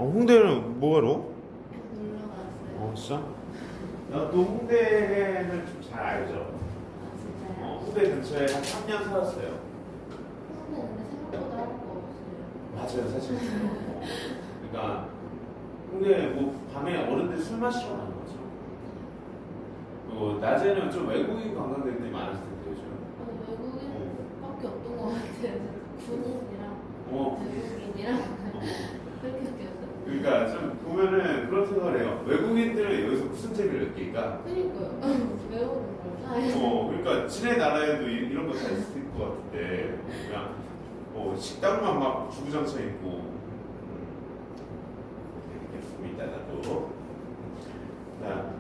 홍대는 뭐하러? 놀러 갔어요. 진짜? 나도 홍대는 좀 잘 알죠. 아, 진짜요? 홍대 근처에 한 3년 살았어요. 근데 생각보다 할 거 없어요. 맞아요, 사실. 그러니까 홍대 뭐 밤에 어른들 술 마시러 가는 거죠. 낮에는 좀 외국인 관광객들이 많았을 텐데 요즘. 외국인밖에 없던 것 같아요. 군인이랑 외국인이랑 그렇게 느꼈어요. 그러니까 좀 보면은 그런 생각을 해요. 외국인들은 여기서 무슨 재미를 느낄까? 그니까요. 외우는 걸 사요. 그러니까 지네 나라에도 이런 거 다 있을 것 같은데 그냥 식당만 막 주구장창 있고 재밌겠습니다 나도. 자,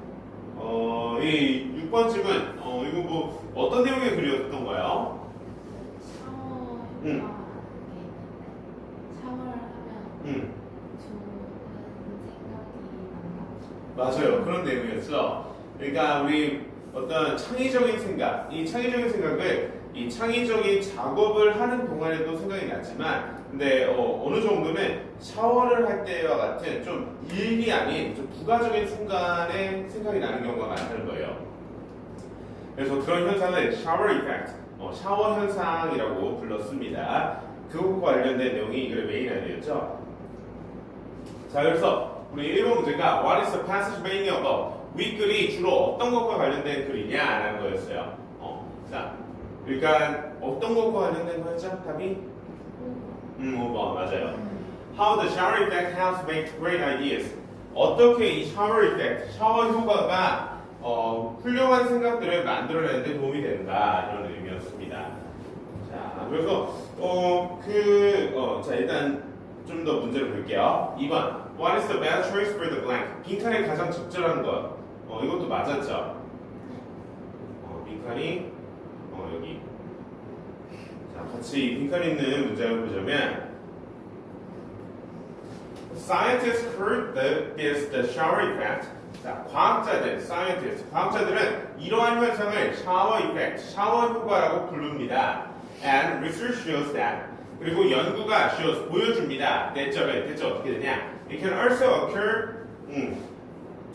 이 6번 질문 이거 뭐 어떤 내용의 글이었던 거예요? 샤워를 하면 좋은 생각이 난다. 맞아요. 그런 내용이었죠. 그러니까 우리 어떤 창의적인 생각, 이 창의적인 생각을 이 창의적인 작업을 하는 동안에도 생각이 났지만, 근데 어느 정도는 샤워를 할 때와 같은 좀 일이 아닌 좀 부가적인 순간에 생각이 나는 경우가 많다는 거예요. 그래서 그런 현상을 샤워 이펙트, 샤워 현상이라고 불렀습니다. 그것과 관련된 내용이 이 글의 메인 아이디어였죠. 자, 그래서 우리 1번 문제가 What is the passage mainly about? 윗글이 주로 어떤 것과 관련된 글이냐라는 거였어요. 자, 그러니까 어떤 것과 관련된 거였죠? 답이? 5번 맞아요. How the shower effect helps make great ideas. 어떻게 이 샤워 이펙트, 샤워 효과가 훌륭한 생각들을 만들어내는데 도움이 되는가 이런 의미였습니다. 자, 그래서 자 일단 좀 더 문제를 볼게요. 2번 What is the best choice for the blank? 빈칸에 가장 적절한 것. 이것도 맞았죠. 빈칸이 여기. 자, 같이 빈칸 있는 문장을 보자면 Scientists heard this the shower effect. 자, 과학자들, scientists, 과학자들은 이러한 현상을 샤워 이펙트, 샤워 효과라고 부릅니다. And research shows that. 그리고 연구가 shows 보여줍니다. 대처 어떻게 되냐? It can also occur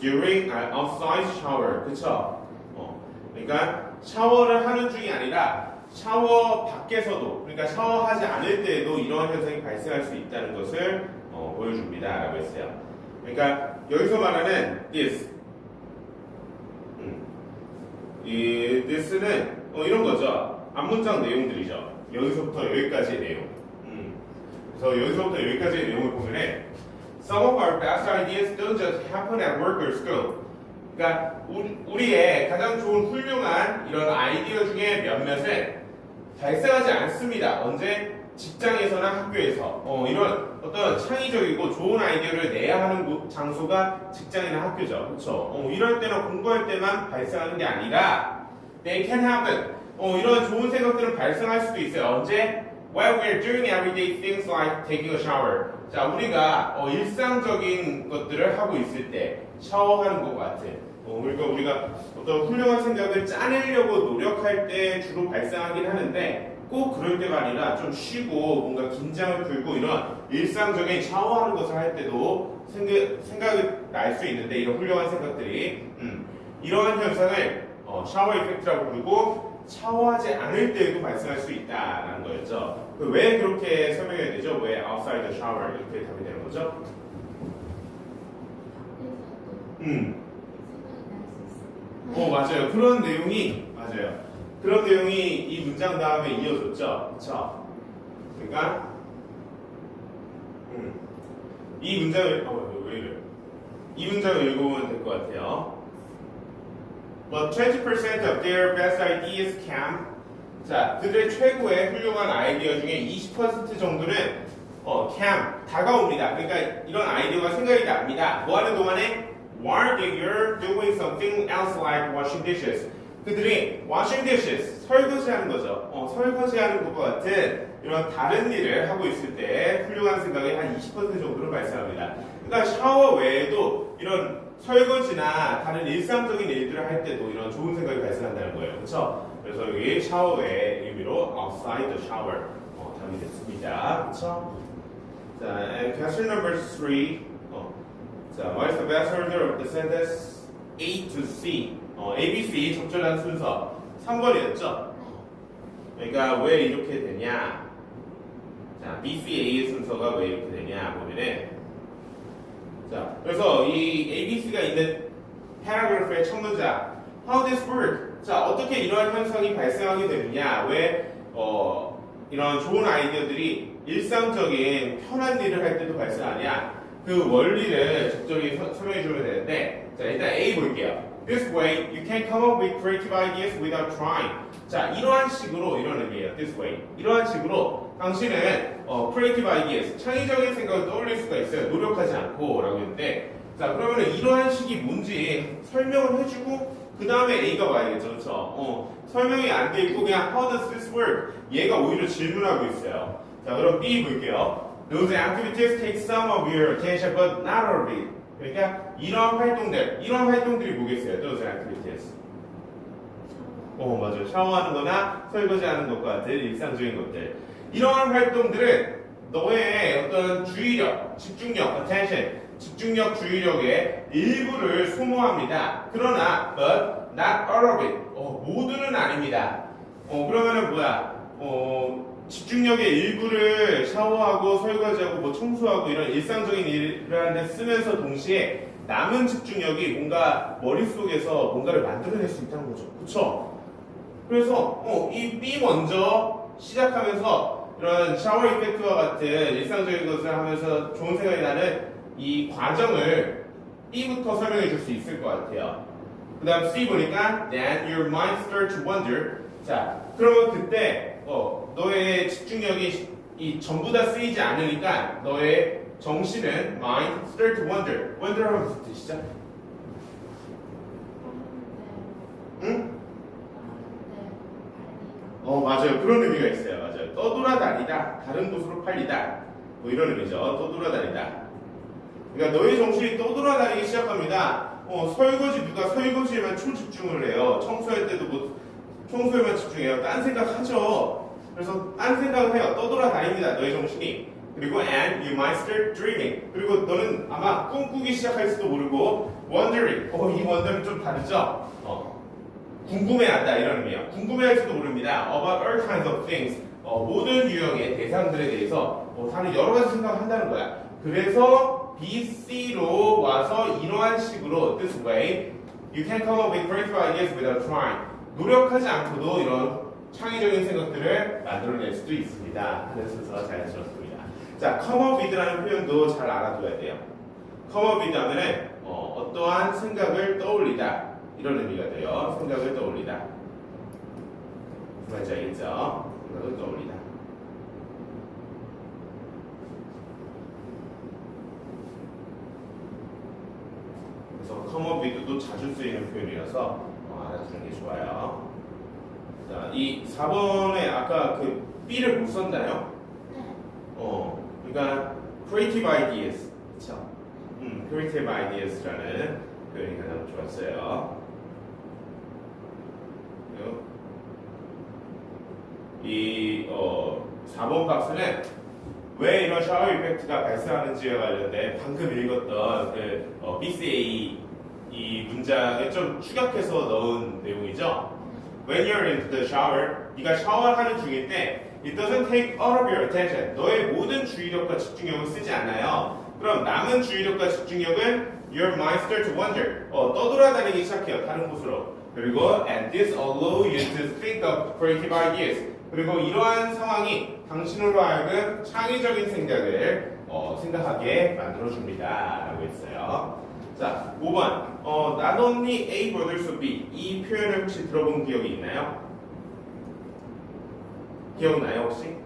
during an outside shower. 그쵸? 그러니까 샤워를 하는 중이 아니라 샤워 밖에서도, 그러니까 샤워하지 않을 때에도 이러한 현상이 발생할 수 있다는 것을 보여줍니다. 라고 했어요. 그러니까 여기서 말하는 this. 이 this는 이런 거죠. 앞문장 내용들이죠. 여기서부터 여기까지의 내용. 그래서 여기서부터 여기까지의 내용을 보면은 Some of our best ideas don't just happen at work or school. 그러니까 우리의 가장 좋은 훌륭한 이런 아이디어 중에 몇몇은 발생하지 않습니다. 언제? 직장에서나 학교에서. 이런 어떤 창의적이고 좋은 아이디어를 내야 하는 장소가 직장이나 학교죠. 그렇죠? 이럴 때나 공부할 때만 발생하는 게 아니라 they can happen. 이런 좋은 생각들은 발생할 수도 있어요. 언제? While we're doing everyday things like taking a shower. 자, 우리가 일상적인 것들을 하고 있을 때 샤워하는 것 같은. 그러니까 우리가 어떤 훌륭한 생각을 짜내려고 노력할 때 주로 발생하긴 하는데 꼭 그럴 때가 아니라 좀 쉬고 뭔가 긴장을 풀고 이런 일상적인 샤워하는 것을 할 때도 생각이 날 수 있는데 이런 훌륭한 생각들이 이러한 현상을 샤워 이펙트라고 부르고 샤워하지 않을 때에도 발생할 수 있다라는 거였죠. 왜 그렇게 설명해야 되죠? 왜 outside the shower 이렇게 답이 되는 거죠? 맞아요. 그런 내용이 맞아요. 그런 내용이 이 문장 다음에 이어졌죠. 그렇죠? 그러니까 이 문장을 왜 이래? 이 문장을 읽어보면 될 것 같아요. But 20% of their best ideas can. 자, 그들의 최고의 훌륭한 아이디어 중에 20% 정도는 can 다가옵니다. 그러니까 이런 아이디어가 생각이 납니다. 뭐 하는 동안에? While they're doing something else like washing dishes. 그들이 washing dishes, 설거지하는 거죠. 설거지하는 것과 같은 이런 다른 일을 하고 있을 때 훌륭한 생각이 한 20% 정도는 발생합니다. 그러니까 샤워 외에도 이런 설거지나 다른 일상적인 일들을 할 때도 이런 좋은 생각이 발생한다는 거예요. 그렇죠? 그래서 여기 샤워 외의 의미로 outside the shower 답이 됐습니다. 그렇죠? 자, and question number 3. 자, what is the best order of the sentence A to C? A, B, C 적절한 순서 3번이었죠? 그러니까 왜 이렇게 되냐? 자, B, C, A의 순서가 왜 이렇게 되냐 보면은 자, 그래서 이 A, B, C가 있는 paragraph의 첫 문장 How this work? 자, 어떻게 이러한 현상이 발생하게 되느냐? 왜 이런 좋은 아이디어들이 일상적인 편한 일을 할 때도 발생하냐? 그 원리를 적절히 설명해 주면 되는데 자, 일단 A 볼게요. This way, you can come up with creative ideas without trying. 자, 이러한 식으로 이런 의미예요. This way. 이러한 식으로 당신은 creative ideas, 창의적인 생각을 떠올릴 수가 있어요. 노력하지 않고 라고 했는데 자, 그러면 이러한 식이 뭔지 설명을 해주고 그 다음에 A가 와야겠죠. 그렇죠? 설명이 안 돼 있고 그냥 How does this work? 얘가 오히려 질문하고 있어요. 자, 그럼 B 볼게요. Those activities take some of your attention, but not all of it. 그러니까 이런 활동들이 뭐겠어요? Those activities. 맞아요. 샤워하는 거나 설거지하는 것과 같은 일상적인 것들. 이러한 활동들은 너의 어떤 주의력, 집중력, attention, 집중력, 주의력의 일부를 소모합니다. 그러나, but not all of it. 모두는 아닙니다. 그러면은 뭐야? 집중력의 일부를 샤워하고 설거지하고 뭐 청소하고 이런 일상적인 일을 하는데 쓰면서 동시에 남은 집중력이 뭔가 머릿속에서 뭔가를 만들어낼 수 있다는 거죠. 그쵸? 그래서 이 B 먼저 시작하면서 이런 샤워 이펙트와 같은 일상적인 것을 하면서 좋은 생각이 나는 이 과정을 B부터 설명해 줄 수 있을 것 같아요. 그 다음 C 보니까 Then your mind starts to wonder. 자, 그러면 그때 너의 집중력이 전부 다 쓰이지 않으니까 너의 정신은 mind start to wonder. wonder 하면 무슨 뜻이죠? 응? 맞아요. 그런 의미가 있어요. 맞아요. 떠돌아다니다. 다른 곳으로 팔리다. 뭐 이런 의미죠. 떠돌아다니다. 그러니까 너의 정신이 떠돌아다니기 시작합니다. 설거지 누가 설거지에만 초집중을 해요. 청소할 때도 뭐 청소에만 집중해요. 딴 생각하죠. 그래서 딴 생각을 해요. 떠돌아다닙니다. 너의 정신이. 그리고 and you might start dreaming. 그리고 너는 아마 꿈꾸기 시작할지도 모르고 wondering. 이 wonder는 좀 다르죠? 궁금해한다 이런 의미예요. 궁금해할지도 모릅니다. About all kinds of things. 모든 유형의 대상들에 대해서 다른 여러 가지 생각을 한다는 거야. 그래서 B, C로 와서 이러한 식으로 this way you can come up with creative ideas without trying. 노력하지 않고도 이런 창의적인 생각들을 만들어낼 수도 있습니다. 하는 순서가 자연스럽습니다. 자, come up with라는 표현도 잘 알아둬야 돼요. come up with 하면은 어떠한 생각을 떠올리다 이런 의미가 돼요. 생각을 떠올리다. 뭔지 알겠죠? 생각을 떠올리다. 그래서 come up with도 자주 쓰이는 표현이라서 알아두는 게 좋아요. 자, 이 4번에 아까 그 B를 못 썼나요? 그러니까 creative ideas, 그렇죠? creative ideas라는 표현이 가장 좋았어요. 이 4번 박스는 왜 이런 샤워 이펙트가 발생하는지에 관련된 방금 읽었던 그 BCA 이 문장에 좀 축약해서 넣은 내용이죠. When you're in the shower, 네가 샤워하는 중일 때 it doesn't take all of your attention. 너의 모든 주의력과 집중력을 쓰지 않아요. 그럼 남은 주의력과 집중력은 your mind starts to wander. 떠돌아다니기 시작해요. 다른 곳으로. 그리고 and this allow you to think of creative ideas. 그리고 이러한 상황이 당신으로 하여금 창의적인 생각을 생각하게 만들어줍니다. 라고 했어요. 자, 5번. Not only A brothers of B. 이 표현을 혹시 들어본 기억이 있나요? 기억나요, 혹시?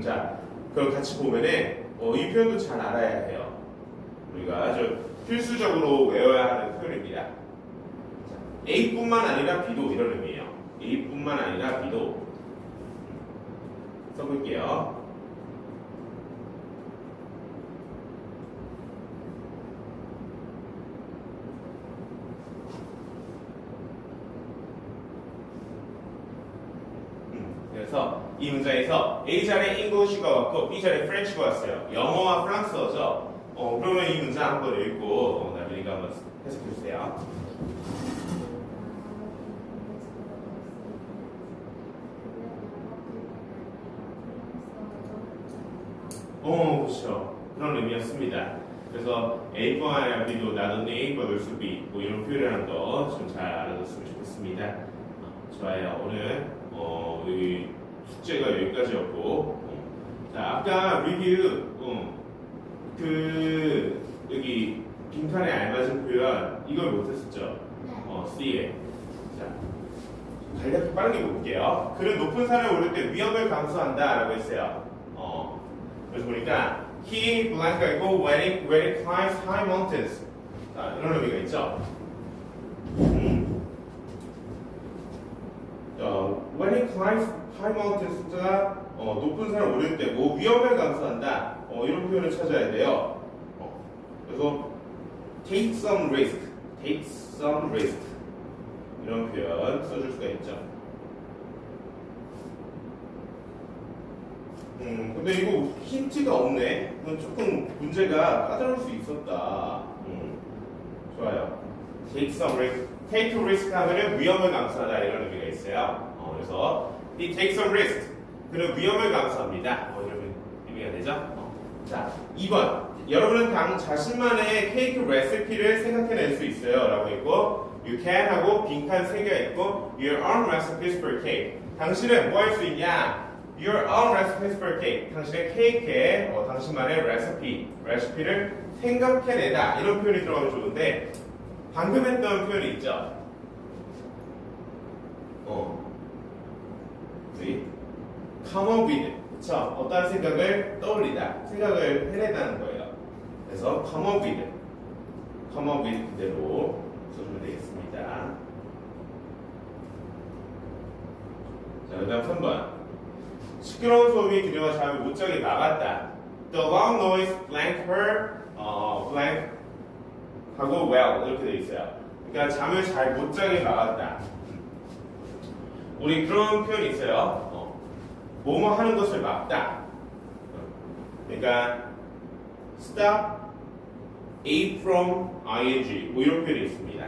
자, 그럼 같이 보면은, 이 표현도 잘 알아야 해요. 우리가 아주 필수적으로 외워야 하는 표현입니다. 자, A뿐만 아니라 B도 이런 의미예요. A뿐만 아니라 B도. 써볼게요. 그래서 이 문장에서 A 자리에 English가 왔고 B 자리에 French가 왔어요. 영어와 프랑스어죠. 그러면 이 문장 한번 읽고 나중에 한번 해석해 주세요. 그렇죠. 그런 의미였습니다. 그래서 A번 아니라 B도 not only A but also B 뭐 이런 표현이라는 거 좀 잘 알아뒀으면 좋겠습니다. 좋아요. 오늘 이 숙제가 여기까지였고 자 아까 리뷰 그 여기 빈칸에 알맞은 표현 이걸 못했었죠. C에 자 간략히 빠르게 볼게요. 그는 높은 산을 오를 때 위험을 감수한다 라고 했어요. 그래서 보니까 he blank 있고 when it climbs high mountains 자, 이런 의미가 있죠. when it climbs high mountains가 높은 산을 오를 때 뭐 위험을 감수한다 이런 표현을 찾아야 돼요. 그래서 take some risk 이런 표현 써줄 수가 있죠. 근데 이거 힌트가 없네. 이건 조금 문제가 까다로울 수 있었다. 좋아요. take some risk. take a risk 하면은 위험을 감수하다 이런 의미가 있어요. 그래서 he takes some risk. 그는 위험을 감수합니다. 이런 의미가 되죠. 자, 2번. 여러분은 자신만의 케이크 레시피를 생각해낼 수 있어요. 라고 있고 you can 하고 빈칸 3개가 있고 your own recipes for cake. 당신은 뭐 할 수 있냐? Your own recipes for cake. 당신의 케이크에 당신만의 레시피를 생각해내다 이런 표현이 들어가면 좋은데 방금 했던 표현이 있죠. come up with 그쵸? 어떠한 생각을 떠올리다 생각을 해내다는 거예요. 그래서 come up with 그대로 써주면 되겠습니다. 자, 그 다음 3번 시끄러운 소음이 그녀가 잠을 못 자게 막았다. The loud noise blanked her, blank 하고 well 이렇게 돼 있어요. 그러니까 잠을 잘 못 자게 막았다. 우리 그런 표현이 있어요. 뭐뭐 하는 것을 막다. 그러니까 stop A from ing 뭐 이런 표현이 있습니다.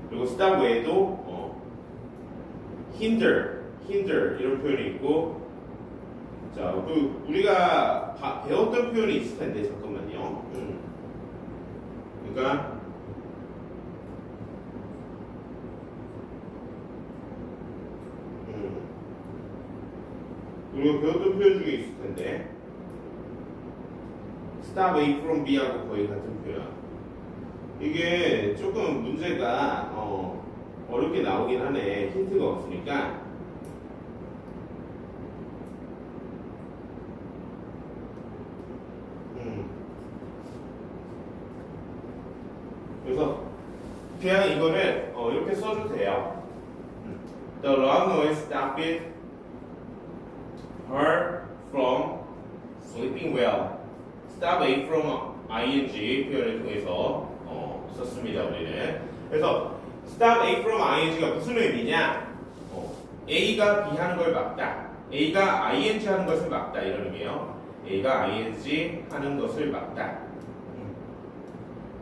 그리고 stop 외에도 hinder 이런 표현이 있고 자, 그 우리가 배웠던 표현이 있을 텐데 잠깐만요. 그러니까 우리가 배웠던 표현 중에 있을 텐데 stop A from B하고 거의 같은 표현. 이게 조금 문제가 어렵게 나오긴 하네. 힌트가 없으니까. 그래서 그냥 이거를 이렇게 써도 돼요. The loud noise stopped her from sleeping well. stop A from ing 표현을 통해서 썼습니다. 우리는. 그래서 stop A from ing가 무슨 의미냐? A가 B 하는 걸 막다. A가 ing 하는 것을 막다 이런 의미예요. A가 ing 하는 것을 막다.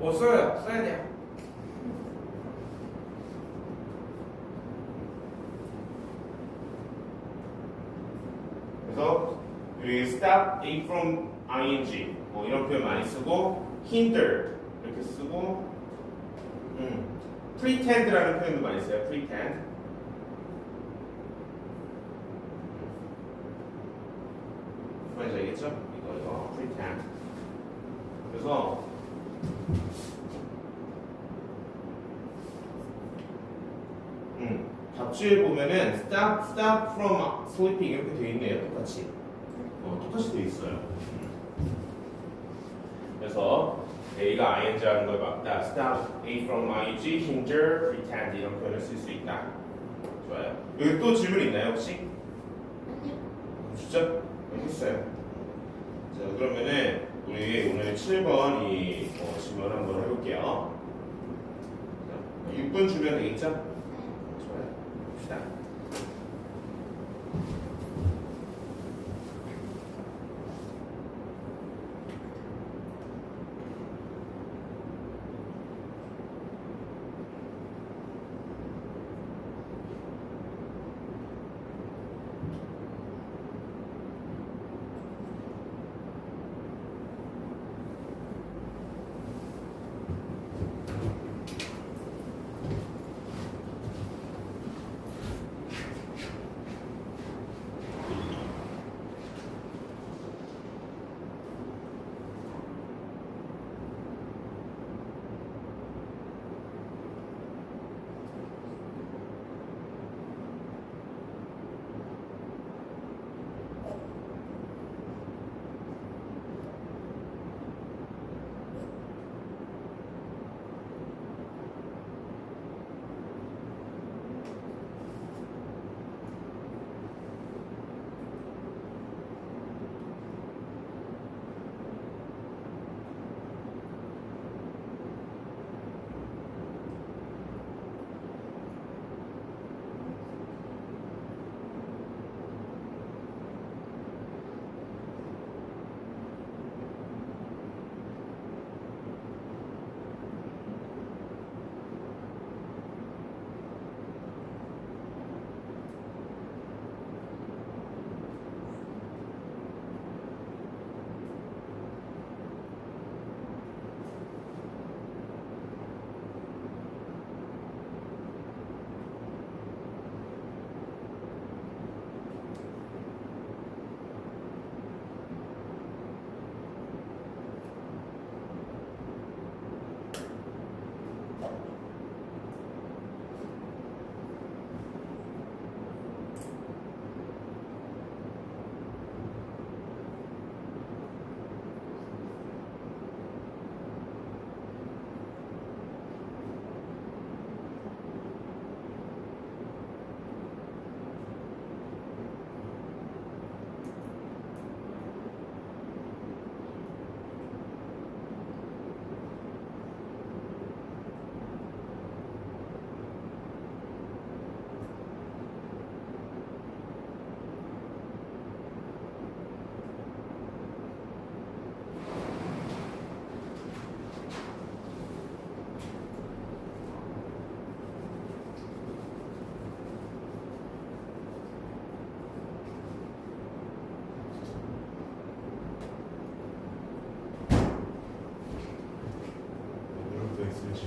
써야 돼요. 그래서 여기 stop A from ing 이런 표현 많이 쓰고 hinder 이렇게 쓰고 pretend라는 표현도 많이 써요. pretend. 뭔지 알겠죠? 이거 pretend. 그래서 답지에 보면은 stop from sleeping 이렇게 되어 있네요. 똑같이. 똑같이 되어 있어요. 그래서 A가 ing 하는 걸 막다. stop A from ing, hinder, pretend 이런 표현을 쓸 수 있다. 좋아요. 여기 또 질문 있나요 혹시? 아니요. 진짜? 알겠어요. 자 그러면은 우리 오늘 7번 이 질문 한번 해볼게요. 자, 6분 주면 되겠죠? 좋아요. 봅시다.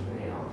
좋네요.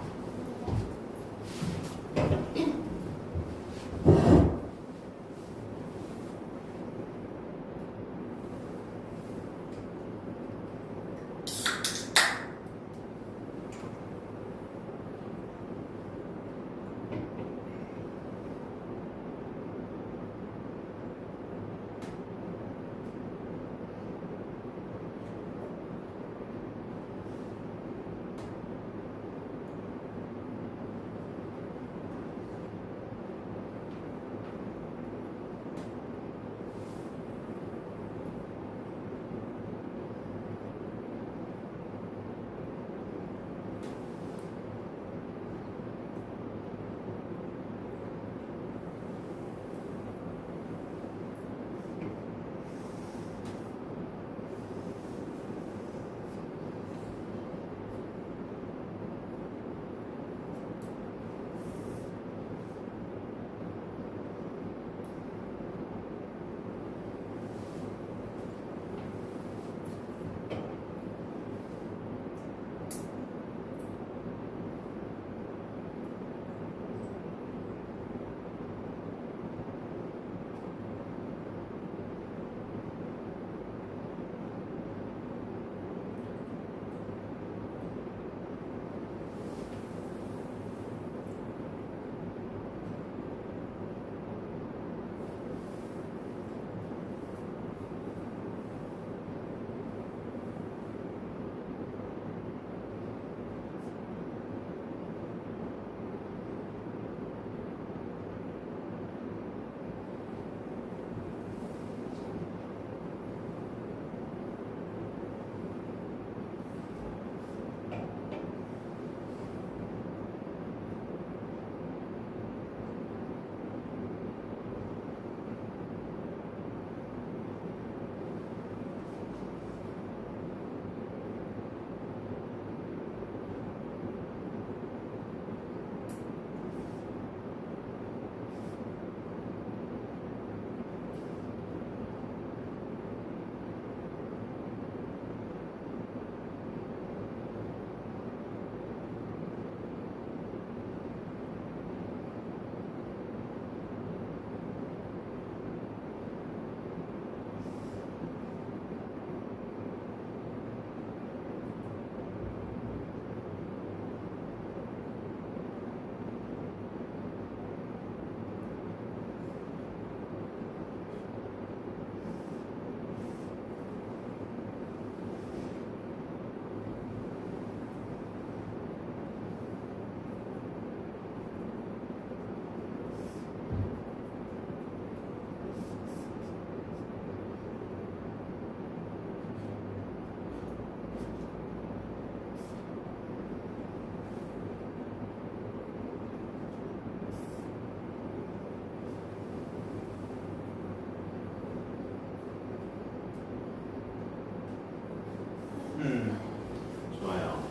좋아요.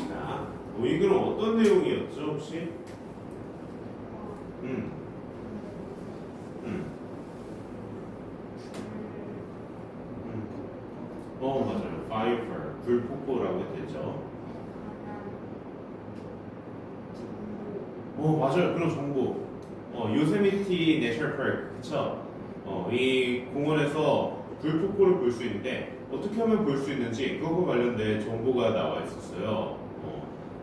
자, 이 글은 어떤 내용이었죠, 혹시? 음, 음, 맞아요. fire, 불폭포라고 했죠. 맞아요. 그런 정보. 요세미티 내셔널 파크, 그쵸? 이 공원에서 불폭포를 볼 수 있는데 어떻게 하면 볼 수 있는지 그거 관련된 정보가 나와 있었어요.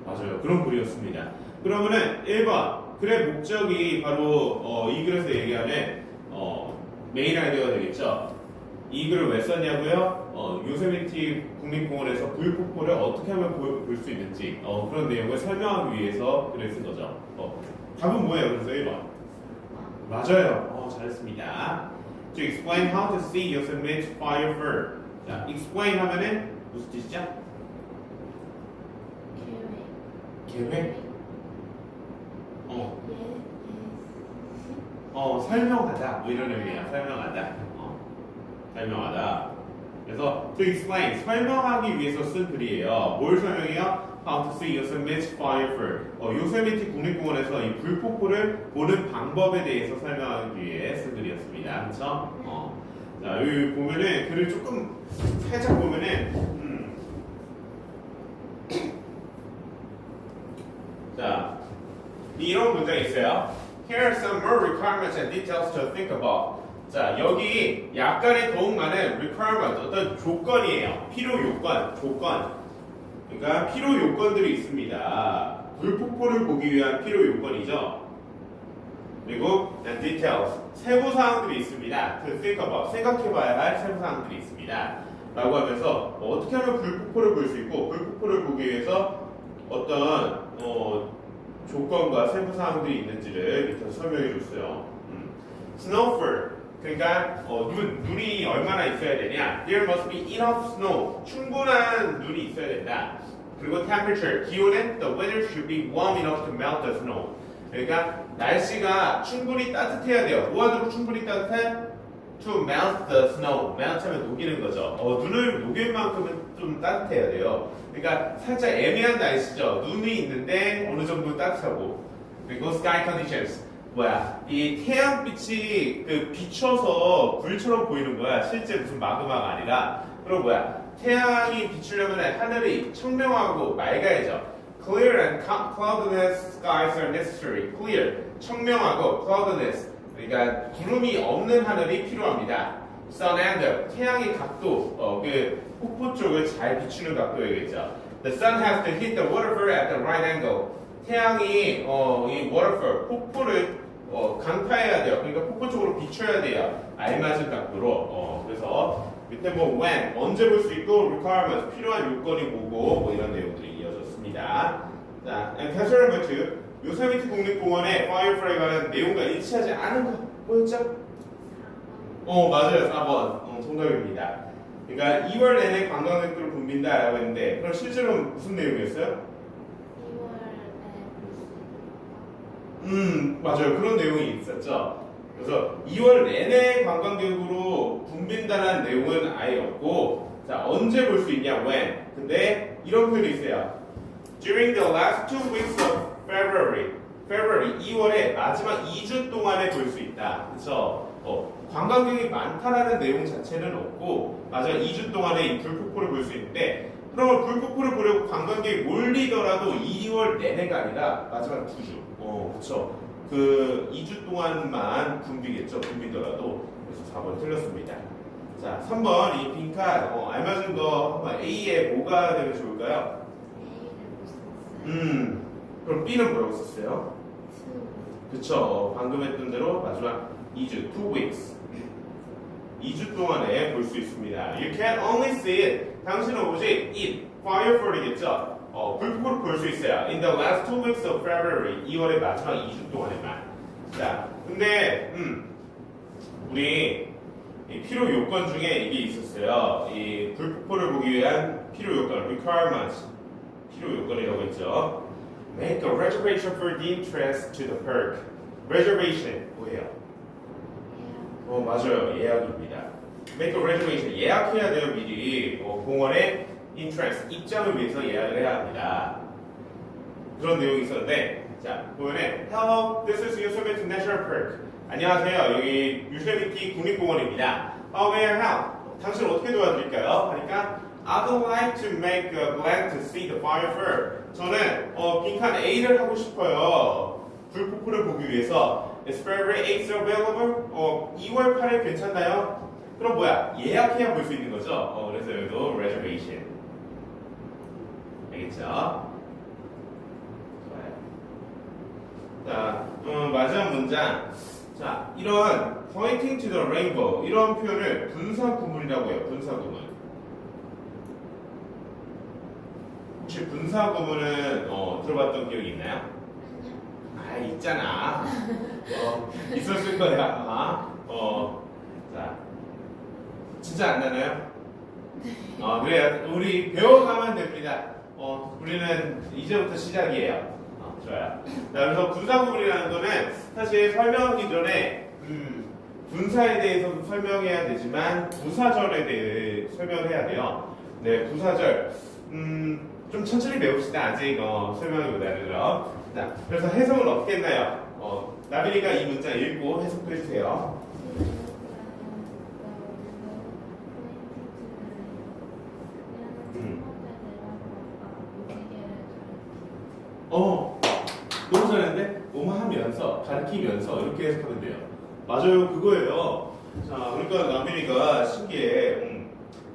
맞아요. 그런 글이었습니다. 그러면은 1번 글의 목적이 바로 이 글에서 얘기하는 메인 아이디어가 되겠죠. 이 글을 왜 썼냐고요? 요세미티 국립공원에서 불폭포를 어떻게 하면 볼 수 있는지 그런 내용을 설명하기 위해서 글을 쓴 거죠. 답은 뭐예요? 그래서 1번 맞아요. 잘했습니다. To explain how to see Yosemite fire first. 자, explain 하면은 무슨 뜻이죠? 계획? 설명하다. 뭐 이런 의미야. 설명하다. 설명하다. 그래서 to explain 설명하기 위해서 쓴 글이에요. 뭘 설명해요? How to see Yosemite fire first. 요세미티 국립공원에서 이 불폭포를 보는 방법에 대해서 설명하기 위해 쓴 글이었습니다. 그렇죠? 자, 여기 보면은 글을 조금 살짝 보면은 이런 문장이 있어요. Here are some more requirements and details to think about. 자, 여기 약간의 더욱 많은 requirement, 어떤 조건이에요. 필요 요건, 조건. 그러니까 필요 요건들이 있습니다. 불폭포를 보기 위한 필요 요건이죠. 그리고 and details, 세부 사항들이 있습니다. To think about, 생각해봐야 할 세부 사항들이 있습니다. 라고 하면서 어떻게 하면 불폭포를 볼 수 있고 불폭포를 보기 위해서 어떤 조건과 세부 사항들이 있는지를 밑에서 설명해 줬어요. Snowfall, 그러니까 눈이 얼마나 있어야 되냐? There must be enough snow, 충분한 눈이 있어야 된다. 그리고 temperature, 기온은 the weather should be warm enough to melt the snow. 그러니까 날씨가 충분히 따뜻해야 돼요. 뭐하도록 충분히 따뜻해? To melt the snow. melt 하면 녹이는 거죠. 눈을 녹일 만큼은 좀 따뜻해야 돼요. 그러니까 살짝 애매한 날씨죠. 눈이 있는데 어느 정도 따뜻하고. 그리고 sky conditions. 이 태양빛이 비춰서 불처럼 보이는 거야. 실제 무슨 마그마가 아니라. 그럼 태양이 비추려면 하늘이 청명하고 맑아야죠. Clear and cloudless skies are necessary. Clear, 청명하고 cloudless, 그러니까 구름이 없는 하늘이 필요합니다. Sun angle, 태양의 각도, 폭포 쪽을 잘 비추는 각도이겠죠. The sun has to hit the waterfall at the right angle. 태양이 이 waterfall, 폭포를 강타해야 돼요. 그러니까 폭포 쪽으로 비춰야 돼요. 알맞은 각도로. 그래서 밑에 when, 언제 볼 수 있고 requirements, 필요한 요건이 뭐고 이런 내용들이 이어졌습니다. 자, and question number 2. 요세미티 국립공원의 파이어프라이에 관한 내용과 일치하지 않은 거 뭐였죠? 맞아요. 4번. 정답입니다. 그러니까 2월 내내 관광객들을 붐빈다라고 했는데 그럼 실제로 무슨 내용이었어요? 2월 맞아요. 그런 내용이 있었죠. 그래서 2월 내내 관광객으로 붐빈다는 내용은 아예 없고, 자, 언제 볼 수 있냐, when. 근데 이런 표현이 있어요. During the last 2 weeks of February. 2월의 마지막 2주 동안에 볼 수 있다. 그쵸? 관광객이 많다라는 내용 자체는 없고, 마지막 2주 동안에 이 불폭포를 볼 수 있는데, 그러면 불폭포를 보려고 관광객이 몰리더라도 2월 내내가 아니라 마지막 2주. 그쵸? 2주 동안만 붐비더라도. 그래서 4번 틀렸습니다. 자, 3번 이 빈칸 알맞은 거 한번 A에 뭐가 되면 좋을까요? 그럼 B는 뭐라고 썼어요? 그쵸? 방금 했던 대로 마지막 2주, 2 weeks. 2주 동안에 볼 수 있습니다. You can only see it. 당신은 오직 it, firefall이겠죠? 불폭포를 볼 수 있어요. In the last 2 weeks of February. 2월의 마지막 2주 동안에만. 자, 근데 우리 이 필요 요건 중에 이게 있었어요. 이 불폭포를 보기 위한 필요 요건, requirements. 필요 요건이라고 했죠. Make a reservation for the entrance to the park. Reservation 뭐예요? 맞아요. 예약입니다. Make a reservation. 예약해야 돼요. 미리 공원에 entrance, 입장을 위해서 예약을 해야 합니다. 그런 내용이 있었는데, 자, 보면은 Hello, this is Yosemite National Park. 안녕하세요. 여기 요세미티 국립공원입니다. How may I help? 당신 어떻게 도와드릴까요? 하니까 I'd like to make a plan to see the firefall. 저는 빈칸 A를 하고 싶어요. 불폭포를 보기 위해서. Is February 8th available? 2월 8일 괜찮나요? 그럼 예약해야 볼 수 있는 거죠. 그래서 여기도 reservation. 알겠죠? 좋아요. 자, 마지막 문장. 자, 이런 pointing to the rainbow 이런 표현을 분사구문이라고 해요. 분사구문. 혹시 분사구문은 들어봤던 기억이 있나요? 있잖아. 있었을 거야. 자, 진짜 안 나나요? 그래요. 우리 배워가면 됩니다. 우리는 이제부터 시작이에요. 좋아요. 자, 그래서 분사구문이라는 거는 사실 설명하기 전에 분사에 대해서도 설명해야 되지만 부사절에 대해 설명을 해야 돼요. 네, 부사절. 좀 천천히 배웁시다. 아직 설명하기보다는. 자, 그래서 해석은 어떻게 했나요? 나비리가 이 문장 읽고 해석도 해주세요. 너무 잘했는데? 오, 뭐뭐 하면서, 가르치면서 이렇게 해석하면 돼요. 맞아요, 그거예요. 자, 그러니까 남편이가 신기해.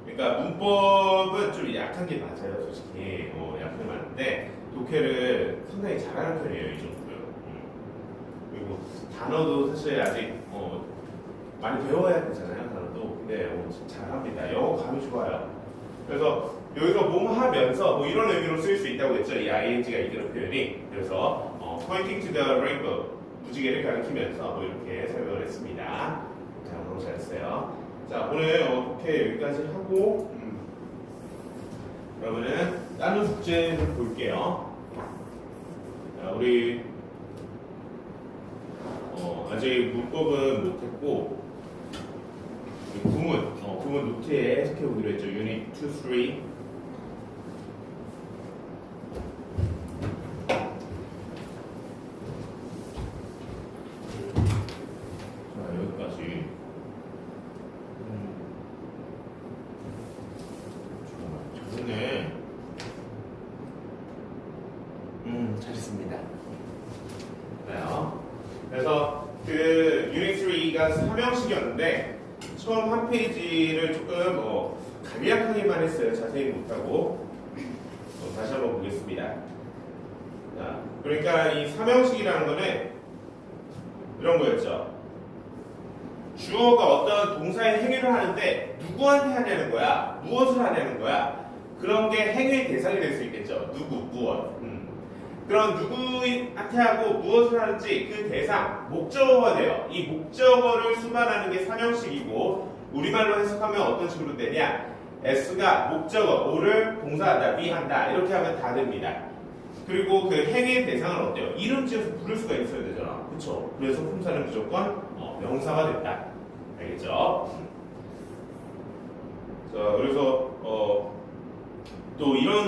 그러니까 문법은 좀 약한 게 맞아요, 솔직히. 약한 게 맞는데 독해를 상당히 잘하는 편이에요, 이 정도요. 그리고 단어도 사실 아직 많이 배워야 되잖아요, 단어도. 근데 잘합니다. 영어 감이 좋아요. 그래서 여기서 뭐뭐 하면서 뭐 이런 의미로 쓸 수 있다고 했죠. 이 ing가 이끄는 표현이. 그래서 pointing to the rainbow, 무지개를 가리키면서 뭐 이렇게 설명을 했습니다. 자, 너무 잘했어요. 자, 오늘 독해 여기까지 하고 그러면은 다른 숙제 좀 볼게요. 자, 우리 아직 문법은 못했고 구문 노트에 해석해 보기로 했죠. 유닛 2, 3. 자, 여기까지. 잘했네. 잘했습니다. 그래요. 그래서 그 유닛 3가 3형식이었는데 처음 한 페이지를 조금 간략하게만 했어요. 자세히 못하고. 다시 한번 보겠습니다. 자, 그러니까 이 3형식이라는 거는 이런 거였죠. 주어가 어떤 동사의 행위를 하는데 누구한테 하냐는 거야? 무엇을 하냐는 거야? 그런 게 행위의 대상이 될 수 있겠죠. 누구, 무엇. 그런 누구한테 하고 무엇을 하는지 그 대상, 목적어가 돼요. 이 목적어를 수반하는 게 3형식이고 우리말로 해석하면 어떤 식으로 되냐? S가 목적어, O를 동사한다, B한다 이렇게 하면 다 됩니다. 그리고 그 행위의 대상은 어때요? 이름 지어서 부를 수가 있어야 되잖아. 그쵸? 그래서 품사는 무조건 명사가 됐다. 알겠죠? 자, 그래서 또 이런